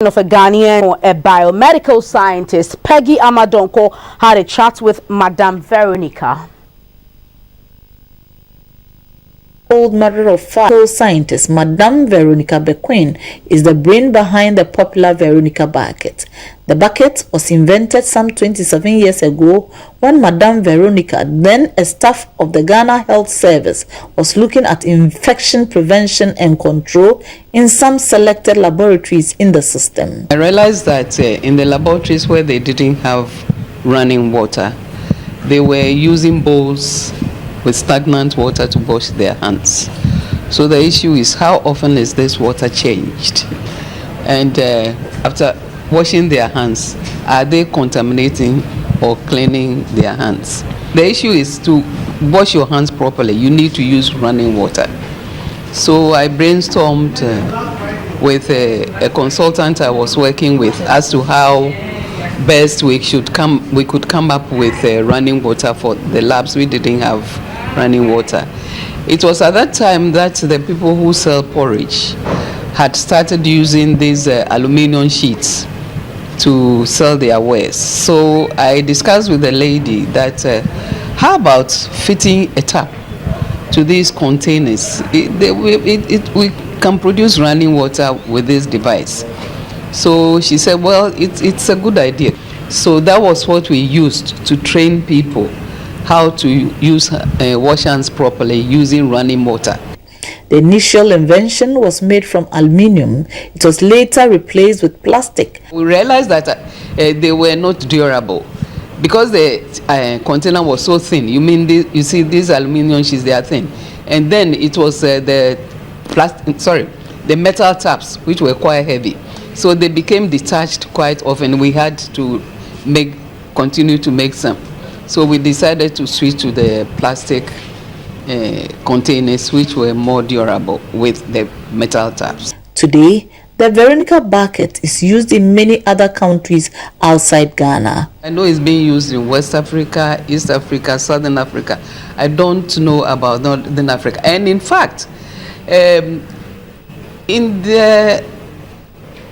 Of a Ghanaian, a biomedical scientist, Peggy Amadonko, had a chat with Madame Veronica. Old mother of five scientist Madame Veronica Bequin is the brain behind the popular Veronica bucket. The bucket was invented some 27 years ago when Madame Veronica, then a staff of the Ghana Health Service, was looking at infection prevention and control in some selected laboratories in the system. I realized that in the laboratories where they didn't have running water, they were using bowls with stagnant water to wash their hands. So the issue is, how often is this water changed? And after washing their hands, are they contaminating or cleaning their hands? The issue is, to wash your hands properly, you need to use running water. So I brainstormed with a consultant I was working with as to how best we could come up with running water for the labs. We didn't have running water. It was at that time that the people who sell porridge had started using these aluminum sheets to sell their wares. So I discussed with the lady that how about fitting a tap to these containers? We can produce running water with this device. So she said, well, it's a good idea. So that was what we used to train people how to use wash hands properly using running water. The initial invention was made from aluminium. It was later replaced with plastic. We realized that they were not durable because the container was so thin. You see these aluminium sheets, they are thin. And then it was the metal taps, which were quite heavy. So they became detached quite often. We had to continue to make some. So we decided to switch to the plastic containers, which were more durable with the metal taps. Today, the Veronica bucket is used in many other countries outside Ghana. I know it's being used in West Africa, East Africa, Southern Africa. I don't know about Northern Africa. And in fact, in the,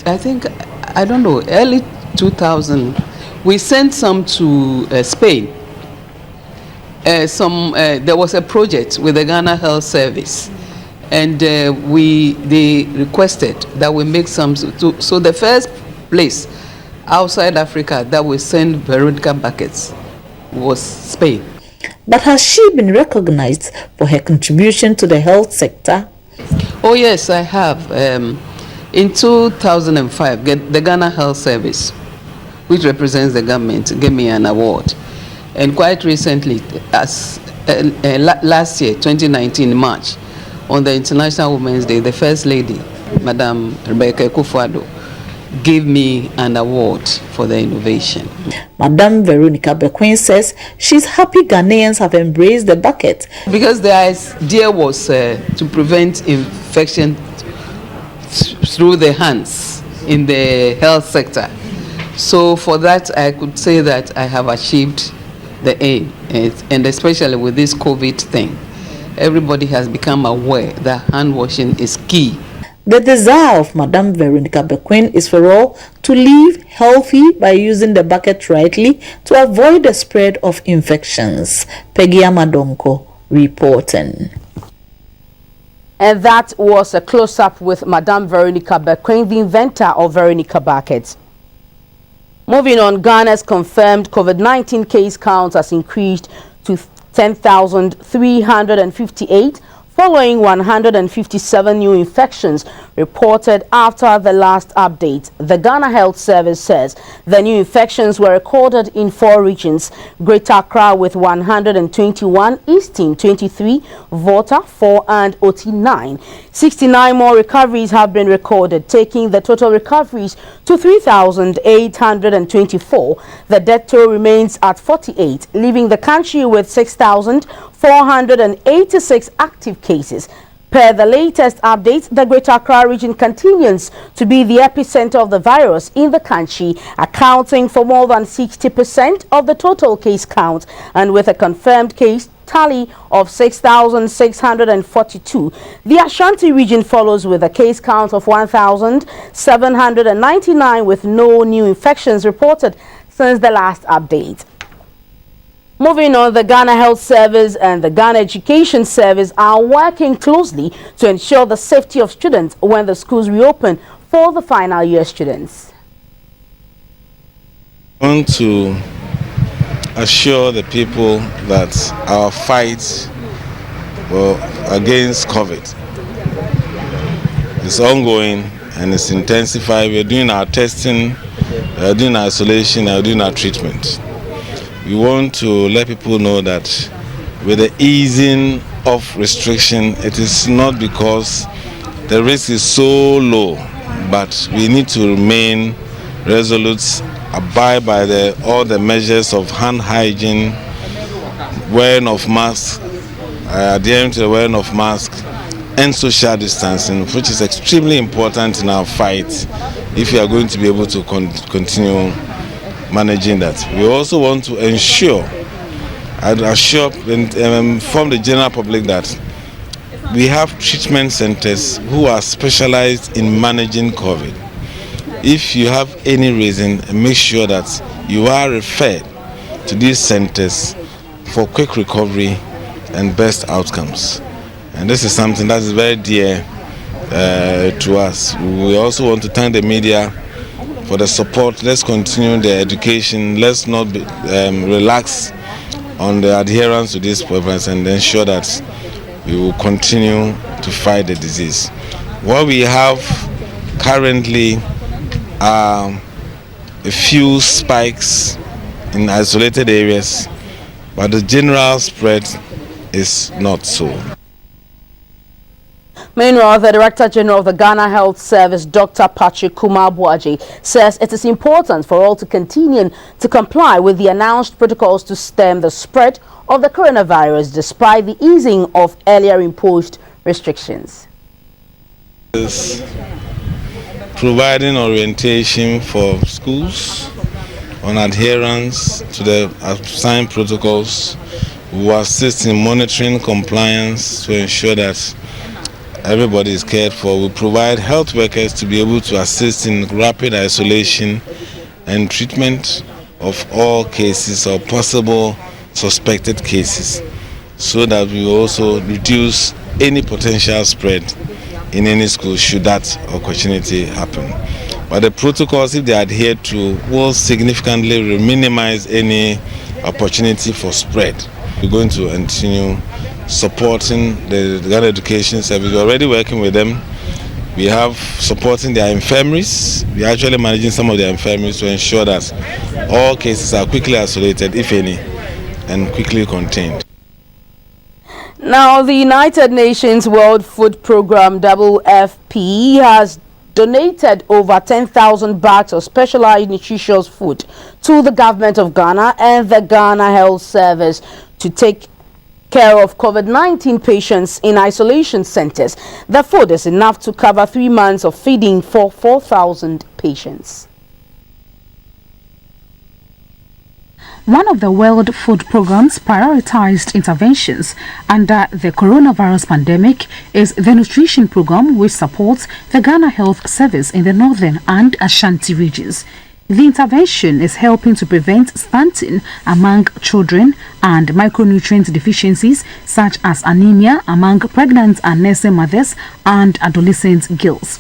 early 2000, we sent some to Spain. There was a project with the Ghana Health Service, and they requested that we make some. So the first place outside Africa that we sent Veronica buckets was Spain. But has she been recognized for her contribution to the health sector? Oh yes, I have. In 2005, the Ghana Health Service, which represents the government, gave me an award. And quite recently, as last year, 2019, March, on the International Women's Day, the First Lady, Madame Rebecca Kufuado, gave me an award for the innovation. Madame Veronica Bequin says she's happy Ghanaians have embraced the bucket. Because the idea was to prevent infection through the hands in the health sector. So for that, I could say that I have achieved the aim, and especially with this COVID thing, everybody has become aware that hand washing is key. The desire of Madame Veronica Bequin is for all to live healthy by using the bucket rightly to avoid the spread of infections. Peggy Amadonko reporting. And that was a close-up with Madame Veronica Bequin, the inventor of Veronica buckets. Moving on, Ghana's confirmed COVID-19 case count has increased to 10,358 following 157 new infections reported after the last update. The Ghana Health Service says the new infections were recorded in 4 regions: Greater Accra with 121, Eastern 23, Volta 4 and Oti 9. 69 more recoveries have been recorded, taking the total recoveries to 3,824. The death toll remains at 48, leaving the country with 6,486 active cases. Per the latest update, the Greater Accra region continues to be the epicenter of the virus in the country, accounting for more than 60% of the total case count, and with a confirmed case tally of 6,642. The Ashanti region follows with a case count of 1,799 with no new infections reported since the last update. Moving on, the Ghana Health Service and the Ghana Education Service are working closely to ensure the safety of students when the schools reopen for the final year students. I want to assure the people that our fight against COVID is ongoing and it's intensified. We're doing our testing, we're doing our isolation, we're doing our treatment. We want to let people know that with the easing of restriction, it is not because the risk is so low, but we need to remain resolute, abide by all the measures of hand hygiene, wearing of masks, adhering to the wearing of masks, and social distancing, which is extremely important in our fight if we are going to be able to continue managing that. We also want to ensure and assure and inform the general public that we have treatment centers who are specialized in managing COVID. If you have any reason, make sure that you are referred to these centers for quick recovery and best outcomes. And this is something that is very dear to us. We also want to thank the media for the support. Let's continue the education. Let's not relax on the adherence to these programs and ensure that we will continue to fight the disease. What we have currently are a few spikes in isolated areas, but the general spread is not so. Meanwhile, the Director General of the Ghana Health Service, Dr. Patrick Abuaji, says it is important for all to continue to comply with the announced protocols to stem the spread of the coronavirus despite the easing of earlier imposed restrictions. Providing orientation for schools on adherence to the assigned protocols. We will assist in monitoring compliance to ensure that everybody is cared for. We provide health workers to be able to assist in rapid isolation and treatment of all cases or possible suspected cases, so that we also reduce any potential spread in any school should that opportunity happen. But the protocols, if they are adhered to, will significantly minimize any opportunity for spread. We're going to continue supporting the Ghana Education Service. We're already working with them. We have supporting their infirmaries. We're actually managing some of their infirmaries to ensure that all cases are quickly isolated, if any, and quickly contained. Now, the United Nations World Food Programme WFP has donated over 10,000 bags of specialized nutritious food to the government of Ghana and the Ghana Health Service to take care of COVID-19 patients in isolation centers. The food is enough to cover 3 months of feeding for 4,000 patients. One of the World Food Programme's prioritized interventions under the coronavirus pandemic is the nutrition program, which supports the Ghana Health Service in the northern and Ashanti regions. The intervention is helping to prevent stunting among children and micronutrient deficiencies such as anemia among pregnant and nursing mothers and adolescent girls.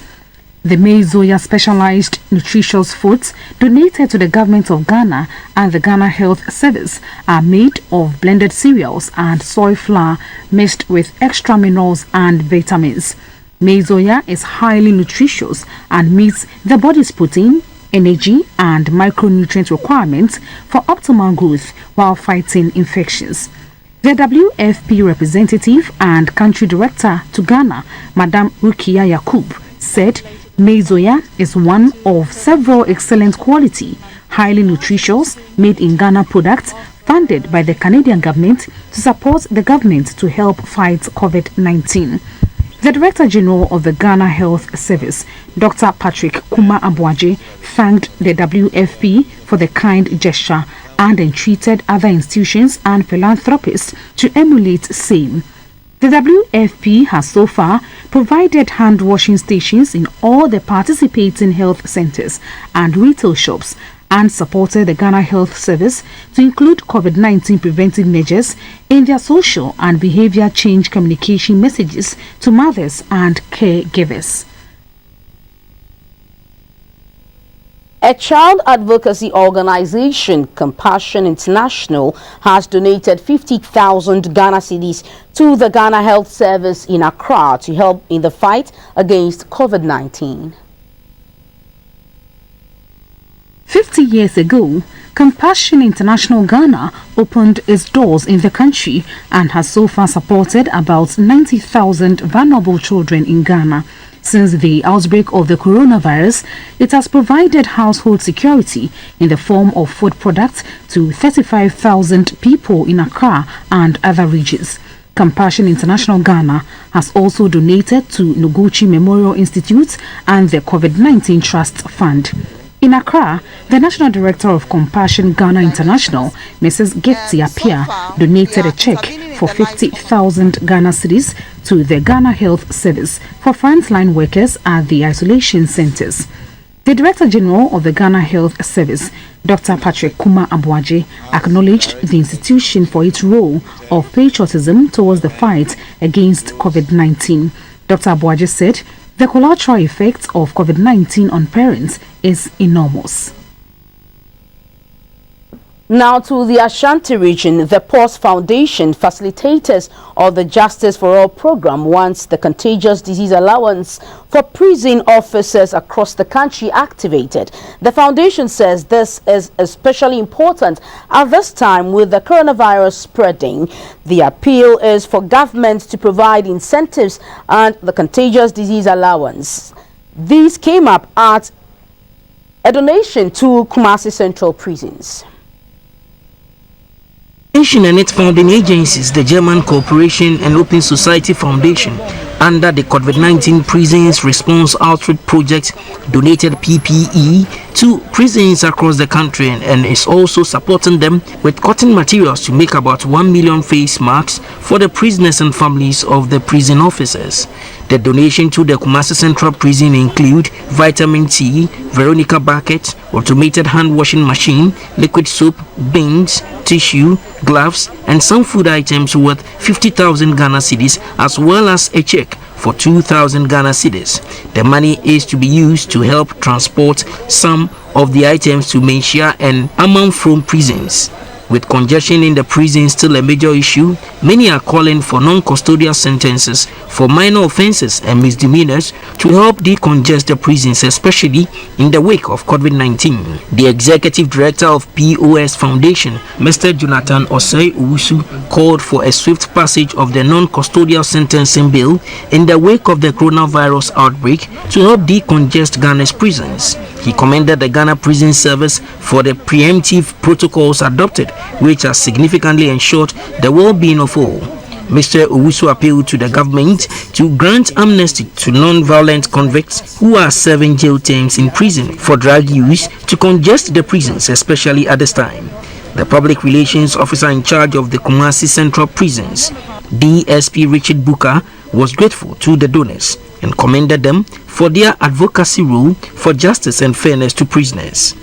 The maize soya specialized nutritious foods donated to the government of Ghana and the Ghana Health Service are made of blended cereals and soy flour mixed with extra minerals and vitamins. Maize soya is highly nutritious and meets the body's protein, energy and micronutrient requirements for optimal growth while fighting infections. The WFP representative and country director to Ghana, Madam Rukia Yakub, said maize soya is one of several excellent quality, highly nutritious, made in Ghana products funded by the Canadian government to support the government to help fight COVID-19. The Director General of the Ghana Health Service, Dr. Patrick Abuaji, thanked the WFP for the kind gesture and entreated other institutions and philanthropists to emulate same. The WFP has so far provided hand washing stations in all the participating health centers and retail shops and supported the Ghana Health Service to include COVID-19 preventive measures in their social and behavior change communication messages to mothers and caregivers. A child advocacy organization, Compassion International, has donated 50,000 Ghana cedis to the Ghana Health Service in Accra to help in the fight against COVID-19. 50 years ago, Compassion International Ghana opened its doors in the country and has so far supported about 90,000 vulnerable children in Ghana. Since the outbreak of the coronavirus, it has provided household security in the form of food products to 35,000 people in Accra and other regions. Compassion International Ghana has also donated to Noguchi Memorial Institute and the COVID-19 Trust Fund. In Accra, the National Director of Compassion Ghana International, Mrs. Gbc donated a check for 50,000 Ghana cedis to the Ghana Health Service for frontline workers at the isolation centers. The Director General of the Ghana Health Service, Dr. Patrick Kuma Abuaje, acknowledged the institution for its role of patriotism towards the fight against COVID-19. Dr. Abuaje said the collateral effects of COVID-19 on parents is enormous. Now to the Ashanti region, the POS Foundation, facilitators of the Justice for All program, wants the contagious disease allowance for prison officers across the country activated. The foundation says this is especially important at this time with the coronavirus spreading. The appeal is for government to provide incentives and the contagious disease allowance. These came up at a donation to Kumasi Central Prisons. And its founding agencies, the German Cooperation and Open Society Foundation, under the COVID-19 Prisons Response Outreach Project, donated PPE to prisons across the country and is also supporting them with cotton materials to make about 1 million face masks for the prisoners and families of the prison officers. The donation to the Kumasi Central Prison include vitamin C, Veronica bucket, automated hand washing machine, liquid soap, bins, tissue, gloves, and some food items worth 50,000 Ghana cedis, as well as a check for 2,000 Ghana cedis. The money is to be used to help transport some of the items to Menchia and Amman-From prisons. With congestion in the prisons still a major issue, many are calling for non-custodial sentences for minor offenses and misdemeanors to help decongest the prisons, especially in the wake of COVID-19. The executive director of POS Foundation, Mr. Jonathan Osei Owusu, called for a swift passage of the non-custodial sentencing bill in the wake of the coronavirus outbreak to help decongest Ghana's prisons. He commended the Ghana Prison Service for the preemptive protocols adopted, which has significantly ensured the well-being of all. Mr. Owusu appealed to the government to grant amnesty to non-violent convicts who are serving jail terms in prison for drug use to congest the prisons, especially at this time. The public relations officer in charge of the Kumasi Central Prisons, DSP Richard Booker, was grateful to the donors and commended them for their advocacy role for justice and fairness to prisoners.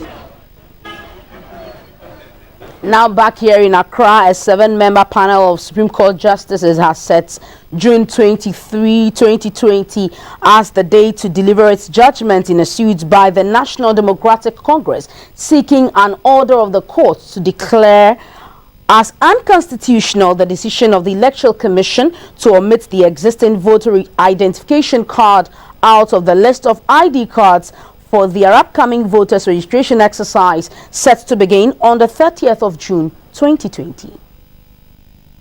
Now back here in Accra, a 7-member panel of Supreme Court justices has set June 23, 2020 as the day to deliver its judgment in a suit by the National Democratic Congress seeking an order of the court to declare as unconstitutional the decision of the Electoral Commission to omit the existing voter identification card out of the list of ID cards for their upcoming voters registration exercise set to begin on the 30th of June 2020.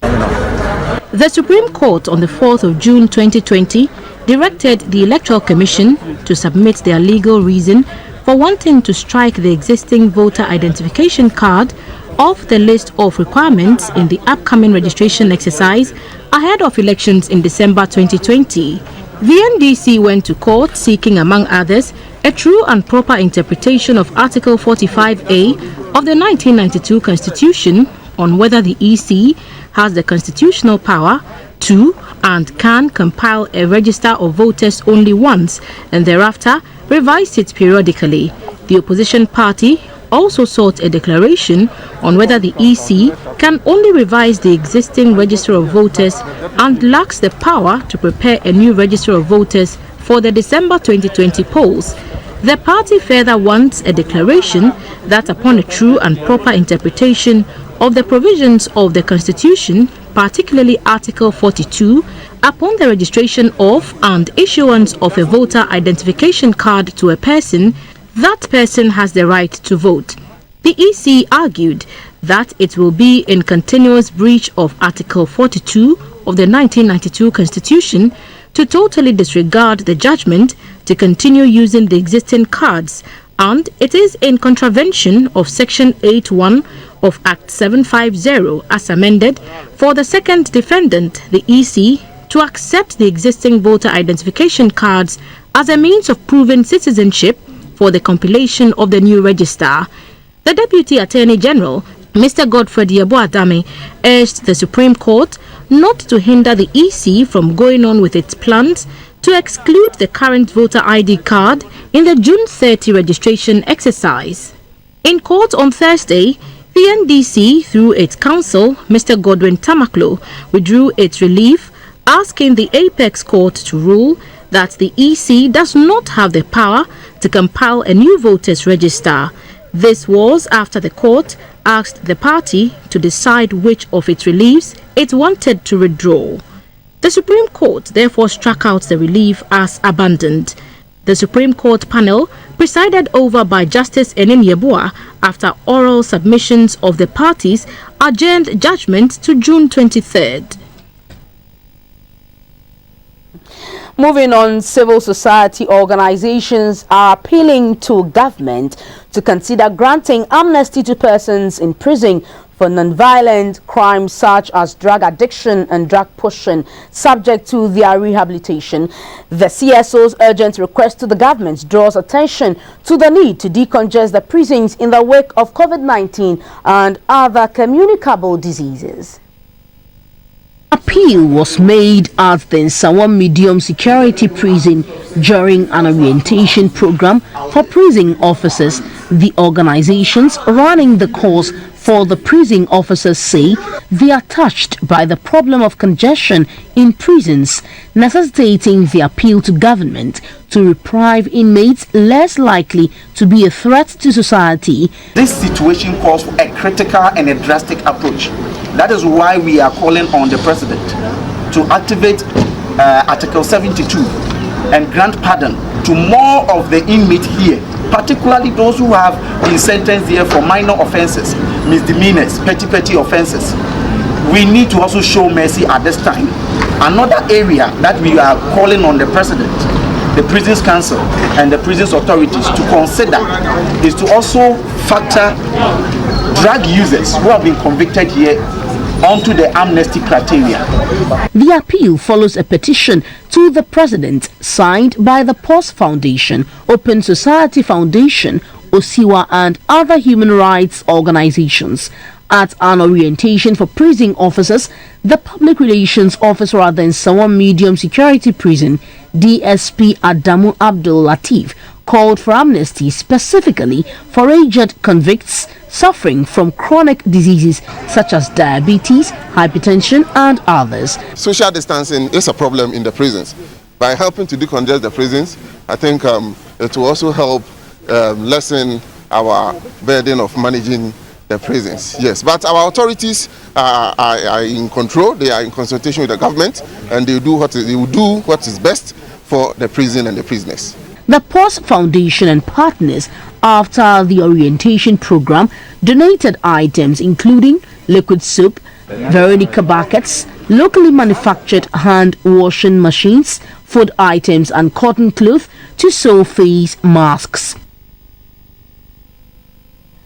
The Supreme Court on the 4th of June 2020 directed the Electoral Commission to submit their legal reason for wanting to strike the existing voter identification card off the list of requirements in the upcoming registration exercise ahead of elections in December 2020. The NDC went to court seeking, among others, a true and proper interpretation of Article 45A of the 1992 Constitution on whether the EC has the constitutional power to and can compile a register of voters only once and thereafter revise it periodically. The opposition party also sought a declaration on whether the EC can only revise the existing register of voters and lacks the power to prepare a new register of voters for the December 2020 polls. The party further wants a declaration that upon a true and proper interpretation of the provisions of the Constitution, particularly Article 42, upon the registration of and issuance of a voter identification card to a person, that person has the right to vote. The EC argued that it will be in continuous breach of Article 42 of the 1992 Constitution to totally disregard the judgment to continue using the existing cards, and it is in contravention of Section 8(1) of Act 750 as amended for the second defendant, the EC, to accept the existing voter identification cards as a means of proving citizenship for the compilation of the new register. The Deputy Attorney General, Mr. Godfrey Adame, urged the Supreme Court not to hinder the EC from going on with its plans to exclude the current voter ID card in the June 30 registration exercise. In court on Thursday, the NDC, through its counsel, Mr. Godwin Tamaklo, withdrew its relief, asking the Apex Court to rule that the EC does not have the power to compile a new voters register. This was after the court asked the party to decide which of its reliefs it wanted to withdraw. The Supreme Court therefore struck out the relief as abandoned. The Supreme Court panel, presided over by Justice Enin Yeboah, after oral submissions of the parties, adjourned judgment to June 23rd. Moving on, civil society organizations are appealing to government to consider granting amnesty to persons in prison for non-violent crimes such as drug addiction and drug pushing, subject to their rehabilitation. The CSO's urgent request to the government draws attention to the need to decongest the prisons in the wake of COVID-19 and other communicable diseases. Appeal was made at the Nsawam Medium Security Prison during an orientation program for prison officers. The organizations running the course for the prison officers say they are touched by the problem of congestion in prisons, necessitating the appeal to government to deprive inmates less likely to be a threat to society. This situation calls for a critical and a drastic approach. That is why we are calling on the President to activate Article 72 and grant pardon to more of the inmates here, particularly those who have been sentenced here for minor offenses, misdemeanors, petty offenses. We need to also show mercy at this time. Another area that we are calling on the President, the Prisons Council and the prisons authorities to consider is to also factor drug users who have been convicted here onto the amnesty criteria. The appeal follows a petition to the President signed by the POS Foundation, Open Society Foundation, Osiwa and other human rights organizations. At an orientation for prison officers, the Public Relations Officer at the Nsawam Medium Security Prison, DSP Adamu Abdul Latif, called for amnesty specifically for aged convicts suffering from chronic diseases such as diabetes, hypertension and others. Social distancing is a problem in the prisons. By helping to decongest the prisons, I think it will also help lessen our burden of managing the prisons. Yes, but our authorities are in control. They are in consultation with the government, and they will do what is best for the prison and the prisoners. The POS Foundation and partners, after the orientation program, donated items including liquid soap, Veronica buckets, locally manufactured hand washing machines, food items and cotton cloth to sew face masks.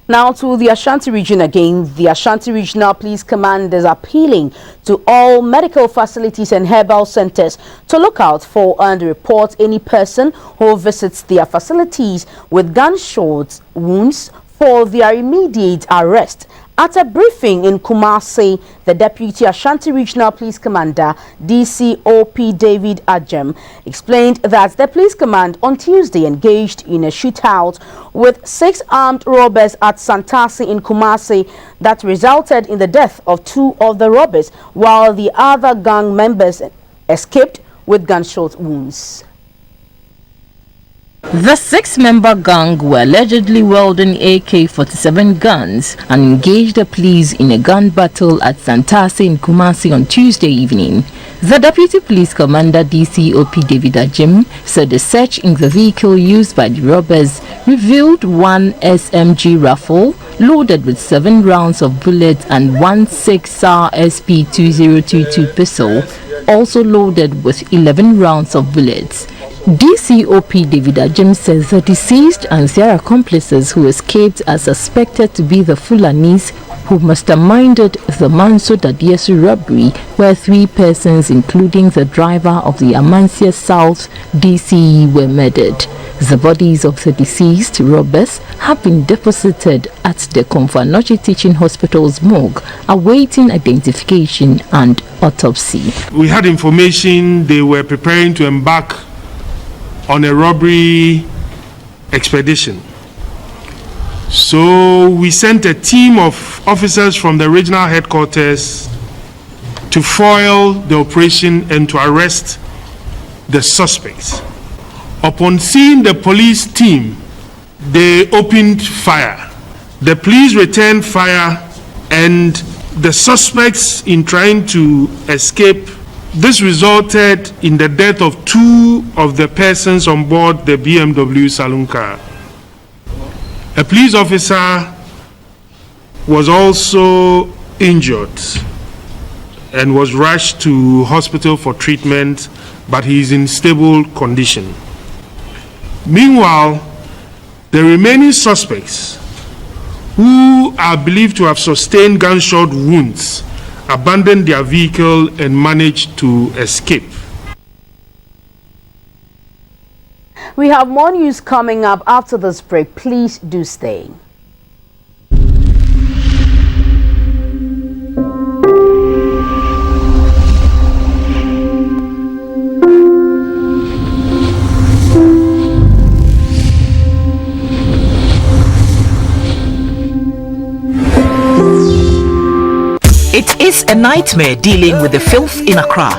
Now to the Ashanti region again. The Ashanti Regional Police Command is appealing to all medical facilities and herbal centers to look out for and report any person who visits their facilities with gunshot wounds for their immediate arrest. At a briefing in Kumasi, the Deputy Ashanti Regional Police Commander, DCOP David Ajem, explained that the police command on Tuesday engaged in a shootout with 6 armed robbers at Santasi in Kumasi that resulted in the death of 2 of the robbers, while the other gang members escaped with gunshot wounds. The 6-member gang were allegedly wielding AK-47 guns and engaged the police in a gun battle at Santasi in Kumasi on Tuesday evening. The Deputy Police Commander DCOP David Ajem said the search in the vehicle used by the robbers revealed 1 SMG rifle loaded with 7 rounds of bullets and 1 6-SAR SP-2022 pistol, also loaded with 11 rounds of bullets. DCOP David Ajem says the deceased and their accomplices who escaped are suspected to be the Fulanis who masterminded the Manso Dadiesu robbery, where 3 persons, including the driver of the Amansia South DCE, were murdered. The bodies of the deceased robbers have been deposited at the Komfanochi Teaching Hospital's morgue, awaiting identification and autopsy. We had information they were preparing to embark on a robbery expedition. So we sent a team of officers from the regional headquarters to foil the operation and to arrest the suspects. Upon seeing the police team, they opened fire. The police returned fire, and the suspects, in trying to escape, this resulted in the death of 2 of the persons on board the BMW saloon car. A police officer was also injured and was rushed to hospital for treatment, but he is in stable condition. Meanwhile, the remaining suspects, who are believed to have sustained gunshot wounds, abandoned their vehicle and managed to escape. We have more news coming up after this break. Please do stay. It is a nightmare dealing with the filth in Accra.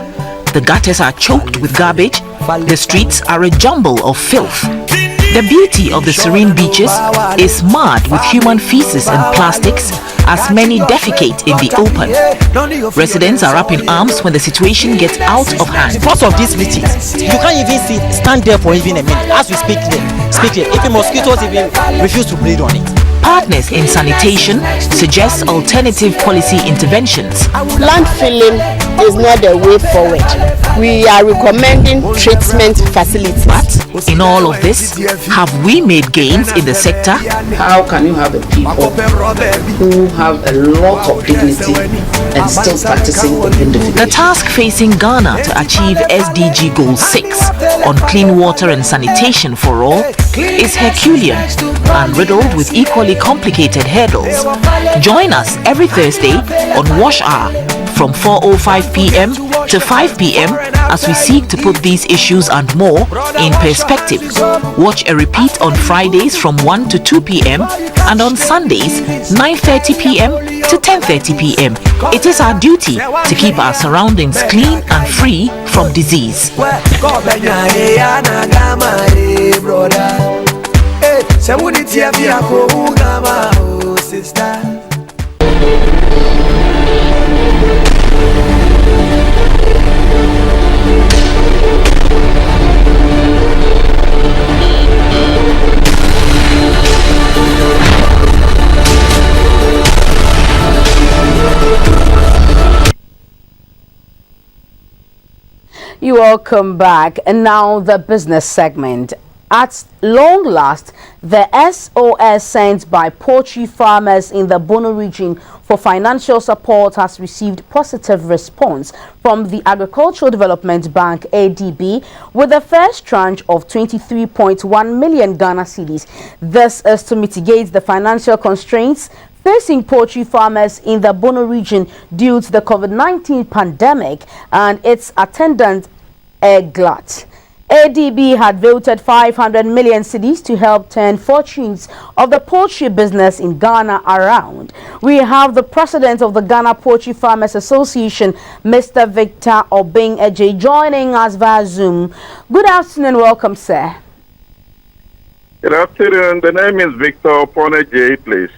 The gutters are choked with garbage. The streets are a jumble of filth. The beauty of the serene beaches is marred with human feces and plastics, as many defecate in the open. Residents are up in arms when the situation gets out of hand. Because of these meetings, you can't even stand there for even a minute. As we speak here, if the mosquitoes even refuse to breed on it. Partners in sanitation suggest alternative policy interventions. Landfilling is not the way forward. We are recommending treatment facilities. But in all of this, have we made gains in the sector? How can you have a people who have a lot of dignity and still practicing within the task facing Ghana to achieve SDG Goal 6 on clean water and sanitation for all is Herculean and riddled with equally complicated hurdles. Join us every Thursday on Wash Hour from 4:05 p.m. to 5 p.m. as we seek to put these issues and more in perspective. Watch a repeat on Fridays from 1 to 2 p.m. and on Sundays 9:30 p.m. to 10:30 p.m. It is our duty to keep our surroundings clean and free from disease. You welcome back, and now the business segment. At long last, the SOS sent by poultry farmers in the Bono region for financial support has received positive response from the Agricultural Development Bank ADB with the first tranche of 23.1 million Ghana cedis. This is to mitigate the financial constraints facing poultry farmers in the Bono region due to the COVID-19 pandemic and its attendant egg glut. ADB had voted 500 million cedis to help turn fortunes of the poultry business in Ghana around. We have the president of the Ghana Poultry Farmers Association, Mr. Victor Obeng Eje, joining us via Zoom. Good afternoon, welcome, sir. Good afternoon. The name is Victor Obeng Eje, please.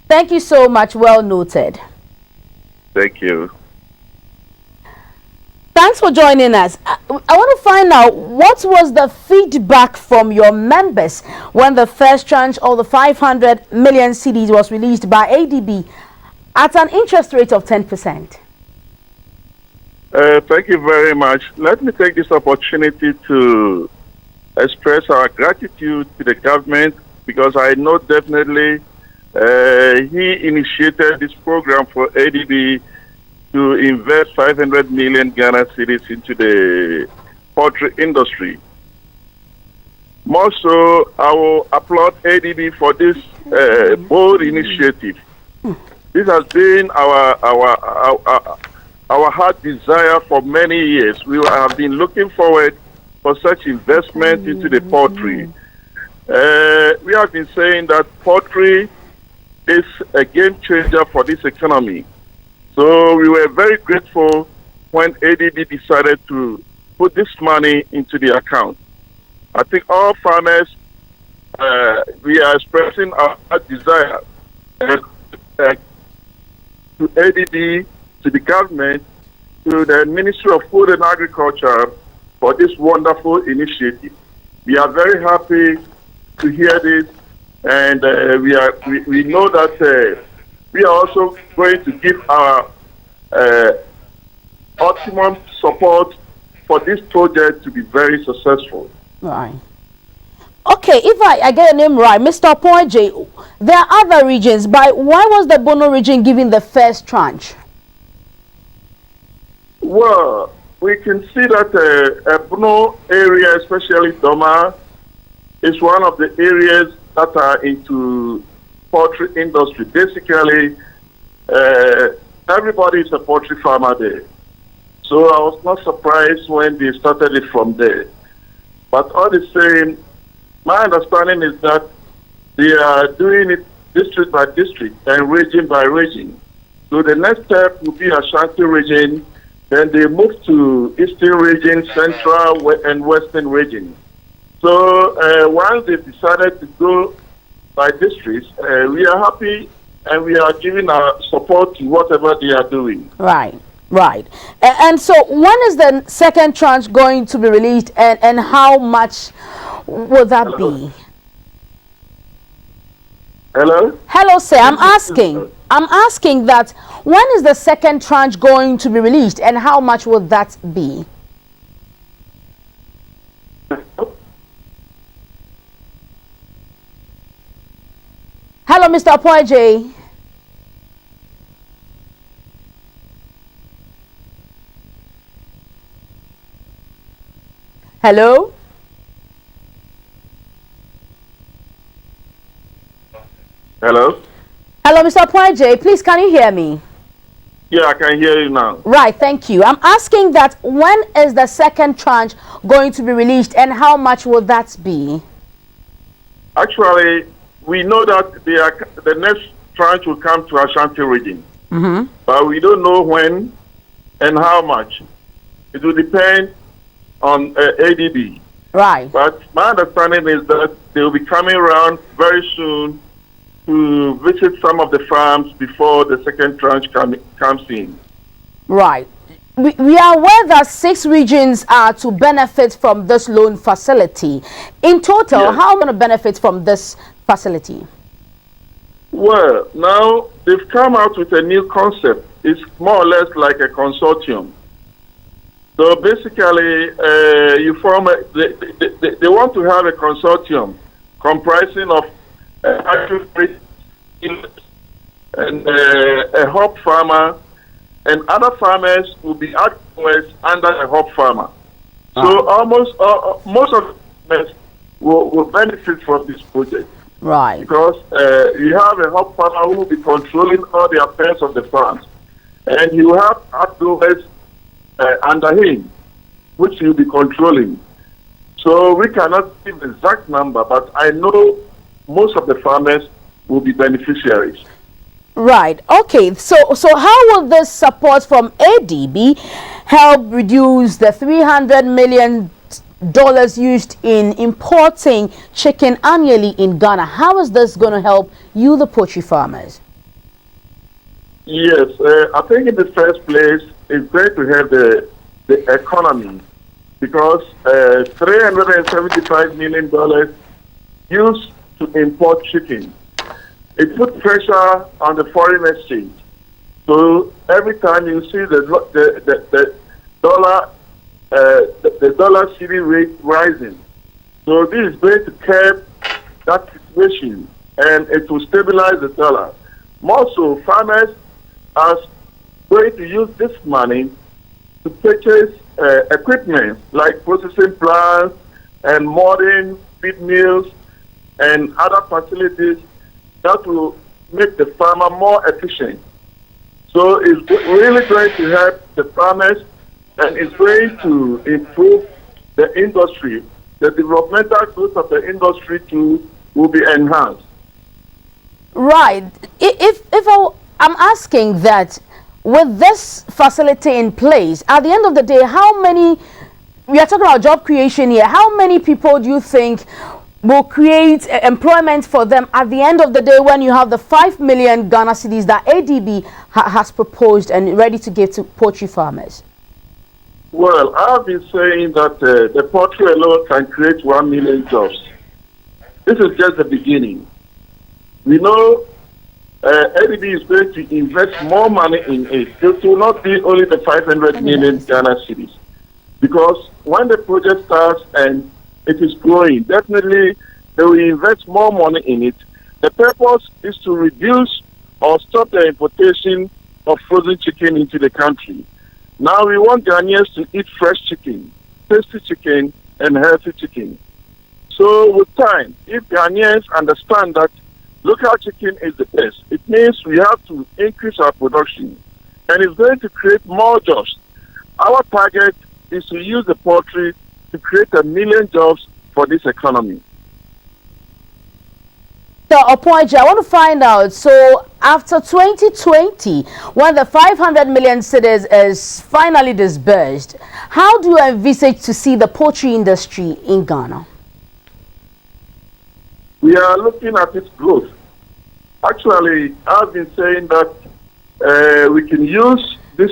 Thank you so much. Well noted. Thank you. Thanks for joining us. I want to find out what was the feedback from your members when the first tranche of the 500 million cedis was released by ADB at an interest rate of 10%. Thank you very much. Let me take this opportunity to express our gratitude to the government because I know definitely he initiated this program for ADB to invest 500 million Ghana cedis into the poultry industry. More so, I will applaud ADB for this bold initiative. This has been our heart desire for many years. We have been looking forward for such investment into the poultry. We have been saying that poultry is a game changer for this economy. So we were very grateful when ADB decided to put this money into the account. I think all farmers, we are expressing our desire to ADB, to the government, to the Ministry of Food and Agriculture for this wonderful initiative. We are very happy to hear this, and we know that we are also going to give our optimum support for this project to be very successful. Right. Okay, if I get a name right, Mr. Poije, there are other regions, but why was the Bono region given the first tranche? Well, we can see that Bono area, especially Doma, is one of the areas that are into poultry industry. Basically, everybody is a poultry farmer there. So I was not surprised when they started it from there. But all the same, my understanding is that they are doing it district by district and region by region. So the next step will be Ashanti region, then they move to Eastern region, Central and Western region. So once they've decided to go by districts, we are happy and we are giving our support to whatever they are doing. Right, right. And so when is the second tranche going to be released and how much will that be? Hello? Hello, sir. I'm asking that when is the second tranche going to be released and how much will that be? Hello, Mr. Poije. Hello? Hello? Hello, Mr. Poije. Please, can you hear me? Yeah, I can hear you now. Right, thank you. I'm asking that when is the second tranche going to be released and how much will that be? Actually, we know that the next tranche will come to Ashanti region. But we don't know when and how much. It will depend on ADB. Right. But my understanding is that they will be coming around very soon to visit some of the farms before the second tranche comes in. Right. We are aware that 6 regions are to benefit from this loan facility. In total, Yes. how many benefit from this facility? Well, now they've come out with a new concept. It's more or less like a consortium. So basically, you form they want to have a consortium comprising of agriculture and a hop farmer, and other farmers will be acting under a hop farmer. So almost most of the farmers will benefit from this project. Right. Because you have a hop farmer who will be controlling all the affairs of the farms, and you have outgrowers under him, which you'll be controlling. So we cannot give the exact number, but I know most of the farmers will be beneficiaries. Right. Okay. So how will this support from ADB help reduce the $300 million used in importing chicken annually in Ghana? How is this going to help you, the poultry farmers? Yes, I think in the first place, it's going to help the economy, because $375 million used to import chicken. It put pressure on the foreign exchange. So every time you see the dollar cedi rate rising, so this is going to curb that situation, and it will stabilize the dollar. More so, farmers are going to use this money to purchase equipment like processing plants and modern feed mills and other facilities that will make the farmer more efficient. So it's really going to help the farmers, and it's going to improve the industry. The developmental growth of the industry too will be enhanced. Right. I'm asking that, with this facility in place, at the end of the day, how many, we are talking about job creation here, how many people do you think will create employment for them at the end of the day, when you have the 5 million Ghana cedis that ADB has proposed and ready to give to poultry farmers? Well, I've been saying that the poultry alone can create 1 million jobs. This is just the beginning. We know ADB is going to invest more money in it. It will not be only the 500 million Ghana cedis, because when the project starts and it is growing, definitely they will invest more money in it. The purpose is to reduce or stop the importation of frozen chicken into the country. Now we want Ghanaians to eat fresh chicken, tasty chicken, and healthy chicken. So with time, if Ghanaians understand that local chicken is the best, it means we have to increase our production, and it's going to create more jobs. Our target is to use the poultry to create 1 million jobs for this economy. So, Opoija, I want to find out, so after 2020, when the 500 million cedis is finally disbursed, how do you envisage to see the poultry industry in Ghana? We are looking at its growth. Actually, I've been saying that we can use this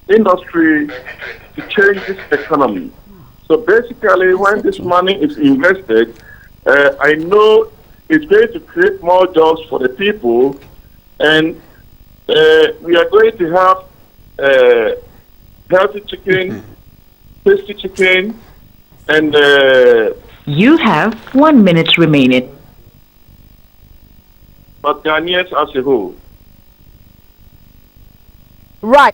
industry to change this economy. So basically, when this money is invested, I know it's going to create more jobs for the people, and we are going to have healthy chicken, tasty chicken, and you have 1 minute remaining. But Ghanaians as a whole. Right.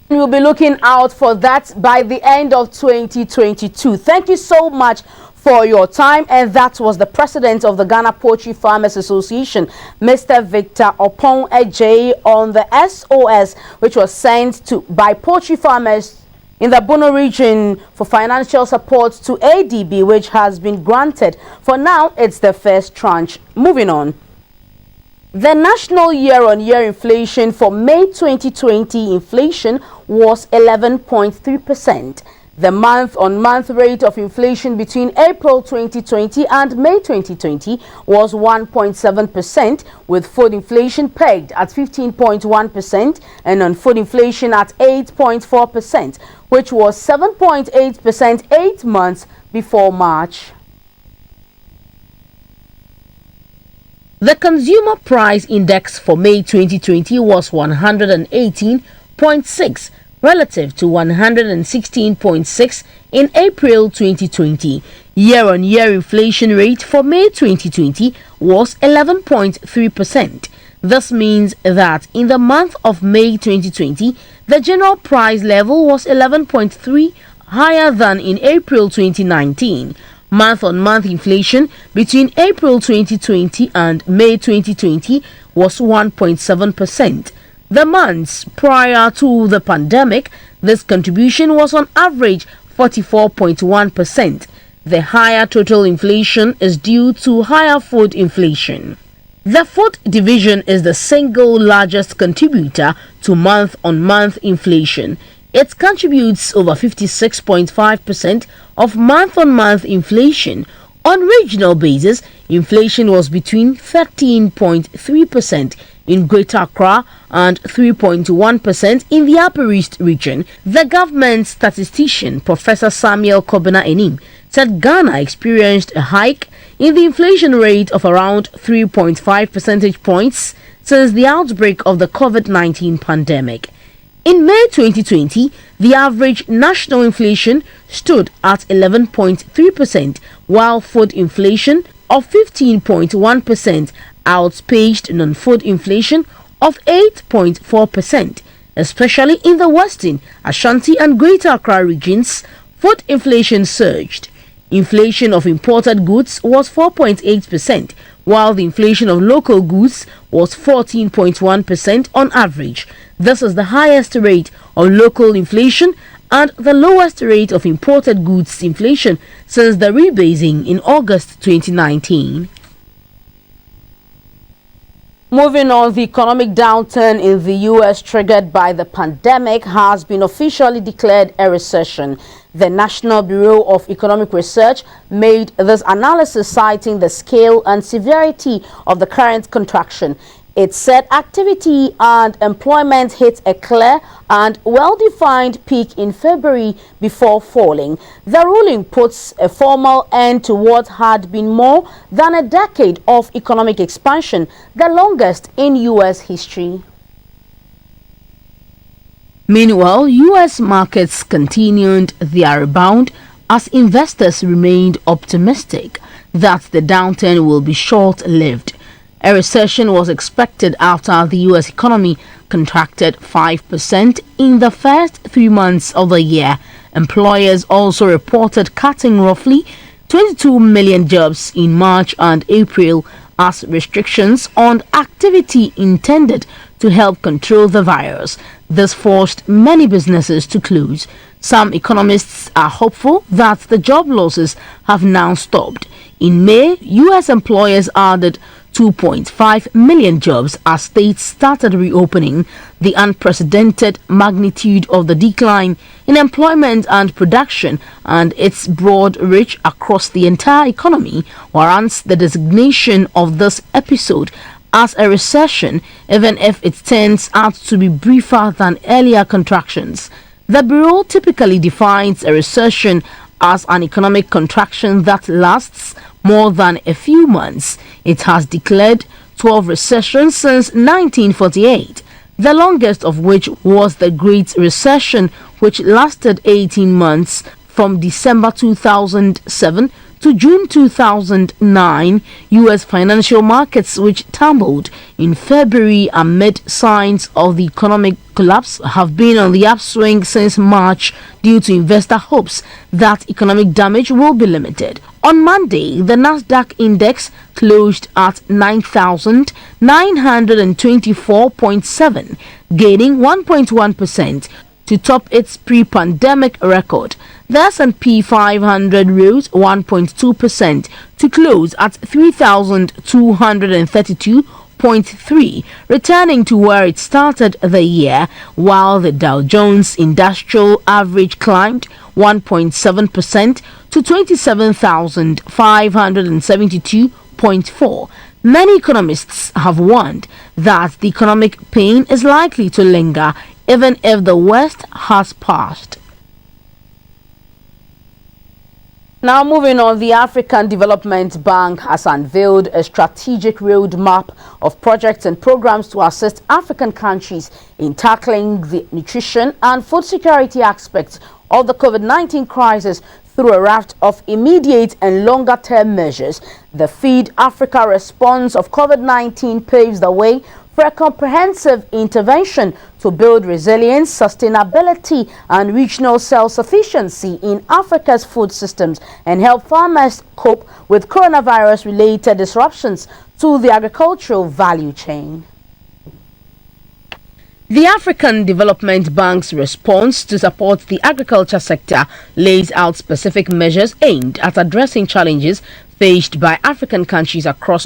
We'll be looking out for that by the end of 2022. Thank you so much for your time. And that was the president of the Ghana Poultry Farmers Association, Mr. Victor Opon Ejay, on the SOS which was sent by poultry farmers in the Bono region for financial support to ADB, which has been granted. For now, it's the first tranche. Moving on. The national year-on-year inflation for May 2020 inflation was 11.3%. The month-on-month rate of inflation between April 2020 and May 2020 was 1.7%, with food inflation pegged at 15.1% and non-food inflation at 8.4%, which was 7.8% 8 months before March. The Consumer Price Index for May 2020 was 118.6, relative to 116.6 in April 2020. Year-on-year inflation rate for May 2020 was 11.3%. This means that in the month of May 2020, the general price level was 11.3 higher than in April 2019. Month-on-month inflation between April 2020 and May 2020 was 1.7%. The months prior to the pandemic, this contribution was on average 44.1%. The higher total inflation is due to higher food inflation. The food division is the single largest contributor to month-on-month inflation. It contributes over 56.5% of month-on-month inflation. On regional basis, inflation was between 13.3% in Greater Accra and 3.1% in the Upper East region. The government statistician, Professor Samuel Kobina Enim, said Ghana experienced a hike in the inflation rate of around 3.5 percentage points since the outbreak of the COVID-19 pandemic. In May 2020, the average national inflation stood at 11.3%, while food inflation of 15.1% outpaced non-food inflation of 8.4%. Especially in the Western, Ashanti and Greater Accra regions, food inflation surged. Inflation of imported goods was 4.8%, while the inflation of local goods was 14.1% on average. This is the highest rate of local inflation and the lowest rate of imported goods inflation since the rebasing in August 2019. Moving on, the economic downturn in the U.S. triggered by the pandemic has been officially declared a recession. The National Bureau of Economic Research made this analysis citing the scale and severity of the current contraction. It said activity and employment hit a clear and well-defined peak in February before falling. The ruling puts a formal end to what had been more than a decade of economic expansion, the longest in U.S. history. Meanwhile, U.S. markets continued their rebound as investors remained optimistic that the downturn will be short-lived. A recession was expected after the U.S. economy contracted 5% in the first 3 months of the year. Employers also reported cutting roughly 22 million jobs in March and April as restrictions on activity intended to help control the virus. This forced many businesses to close. Some economists are hopeful that the job losses have now stopped. In May, U.S. employers added 2.5 million jobs as states started reopening. The unprecedented magnitude of the decline in employment and production and its broad reach across the entire economy warrants the designation of this episode as a recession, even if it turns out to be briefer than earlier contractions. The Bureau typically defines a recession as an economic contraction that lasts more than a few months. It has declared 12 recessions since 1948, the longest of which was the Great Recession, which lasted 18 months from December 2007 to June 2009. U.S. financial markets, which tumbled in February amid signs of the economic collapse, have been on the upswing since March due to investor hopes that economic damage will be limited. On Monday, the Nasdaq index closed at 9,924.7, gaining 1.1% to top its pre-pandemic record. The S&P 500 rose 1.2% to close at 3,232.3, returning to where it started the year, while the Dow Jones Industrial Average climbed 1.7% to 27,572.4. Many economists have warned that the economic pain is likely to linger even if the worst has passed. Now moving on, the African Development Bank has unveiled a strategic roadmap of projects and programs to assist African countries in tackling the nutrition and food security aspects of the COVID-19 crisis through a raft of immediate and longer-term measures. The Feed Africa response of COVID-19 paves the way for a comprehensive intervention to build resilience, sustainability and regional self-sufficiency in Africa's food systems and help farmers cope with coronavirus-related disruptions to the agricultural value chain. The African Development Bank's response to support the agriculture sector lays out specific measures aimed at addressing challenges faced by African countries across